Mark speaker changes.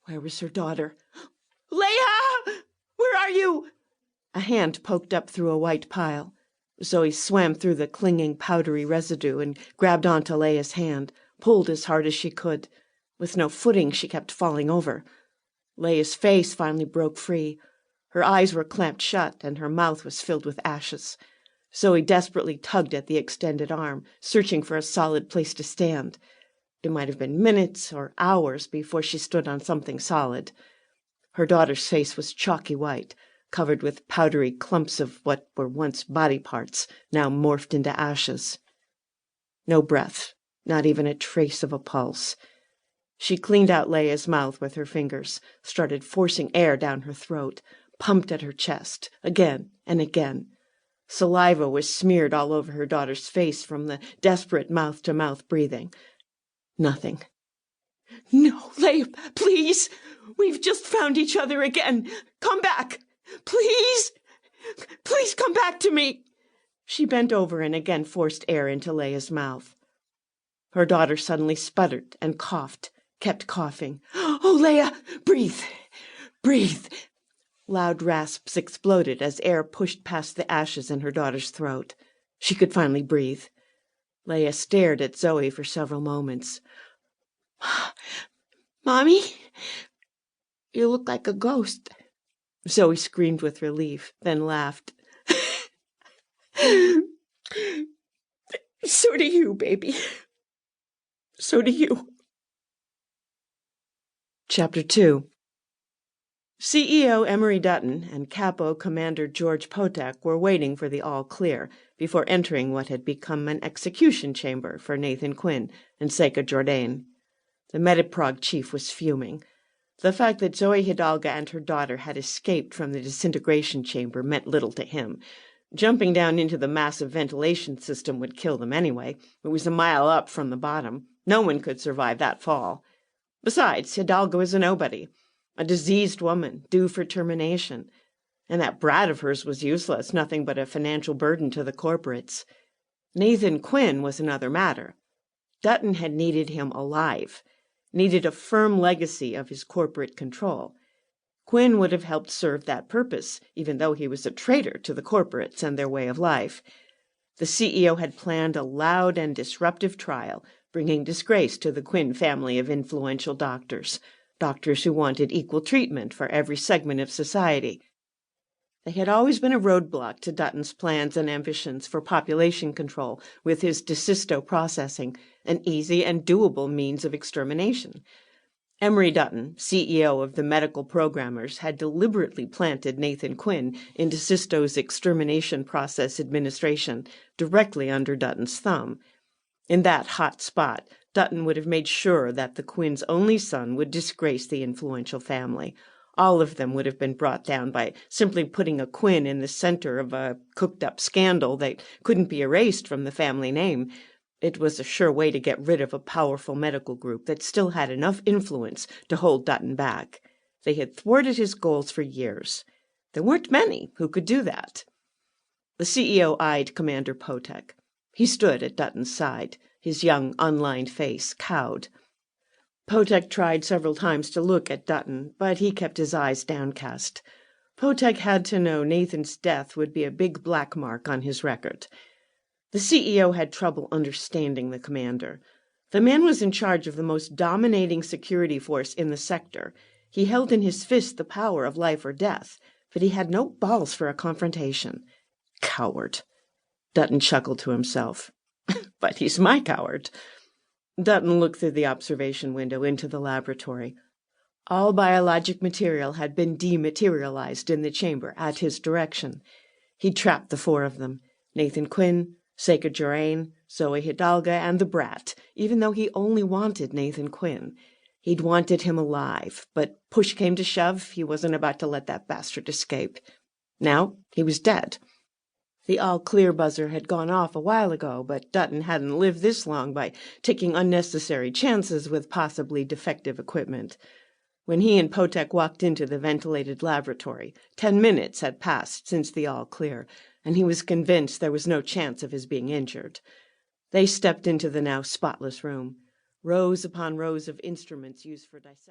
Speaker 1: Where was her daughter? "Leia! Where are you?" A hand poked up through a white pile. Zoe swam through the clinging powdery residue and grabbed onto Leia's hand, pulled as hard as she could. With no footing, she kept falling over. Leia's face finally broke free. Her eyes were clamped shut, and her mouth was filled with ashes. Zoe desperately tugged at the extended arm, searching for a solid place to stand. It might have been minutes or hours before she stood on something solid. Her daughter's face was chalky white, covered with powdery clumps of what were once body parts, now morphed into ashes. No breath, not even a trace of a pulse. She cleaned out Leia's mouth with her fingers, started forcing air down her throat, pumped at her chest, again and again. Saliva was smeared all over her daughter's face from the desperate mouth-to-mouth breathing. Nothing. "No, Leia, please! We've just found each other again! Come back! Please! Please come back to me!" She bent over and again forced air into Leia's mouth. Her daughter suddenly sputtered and coughed, kept coughing. "Oh, Leia! Breathe! Breathe!" Loud rasps exploded as air pushed past the ashes in her daughter's throat. She could finally breathe. Leia stared at Zoe for several moments. "Mommy, you look like a ghost." Zoe screamed with relief, then laughed. "So do you, baby. So do you." Chapter 2. CEO Emery Dutton and Capo Commander George Potak were waiting for the all-clear before entering what had become an execution chamber for Nathan Quinn and Seika Jourdain. The Metaprog chief was fuming. The fact that Zoe Hidalga and her daughter had escaped from the disintegration chamber meant little to him. Jumping down into the massive ventilation system would kill them anyway. It was a mile up from the bottom. No one could survive that fall. Besides, Hidalga was a nobody, a diseased woman due for termination. And that brat of hers was useless, nothing but a financial burden to the corporates. Nathan Quinn was another matter. Dutton had needed him alive, needed a firm legacy of his corporate control. Quinn would have helped serve that purpose, even though he was a traitor to the corporates and their way of life. The CEO had planned a loud and disruptive trial, bringing disgrace to the Quinn family of influential doctors who wanted equal treatment for every segment of society. They had always been a roadblock to Dutton's plans and ambitions for population control with his desisto processing, an easy and doable means of extermination. Emery Dutton, CEO of the Medical Programmers, had deliberately planted Nathan Quinn in desisto's extermination process administration, directly under Dutton's thumb. In that hot spot, Dutton would have made sure that the Quinn's only son would disgrace the influential family. All of them would have been brought down by simply putting a Quinn in the center of a cooked-up scandal that couldn't be erased from the family name. It was a sure way to get rid of a powerful medical group that still had enough influence to hold Dutton back. They had thwarted his goals for years. There weren't many who could do that. The CEO eyed Commander Potak. He stood at Dutton's side, his young, unlined face cowed. Potak tried several times to look at Dutton, but he kept his eyes downcast. Potak had to know Nathan's death would be a big black mark on his record. The CEO had trouble understanding the commander. The man was in charge of the most dominating security force in the sector. He held in his fist the power of life or death, but he had no balls for a confrontation. Coward. Dutton chuckled to himself. But he's my coward. Dutton looked through the observation window into the laboratory. All biologic material had been dematerialized in the chamber at his direction. He trapped the four of them, Nathan Quinn, Seika Jourdain, Zoe Hidalga, and the brat, even though he only wanted Nathan Quinn. He'd wanted him alive, but push came to shove, he wasn't about to let that bastard escape. Now he was dead. The all-clear buzzer had gone off a while ago, but Dutton hadn't lived this long by taking unnecessary chances with possibly defective equipment. When he and Potak walked into the ventilated laboratory, 10 minutes had passed since the all-clear, and he was convinced there was no chance of his being injured. They stepped into the now spotless room. Rows upon rows of instruments used for dissection.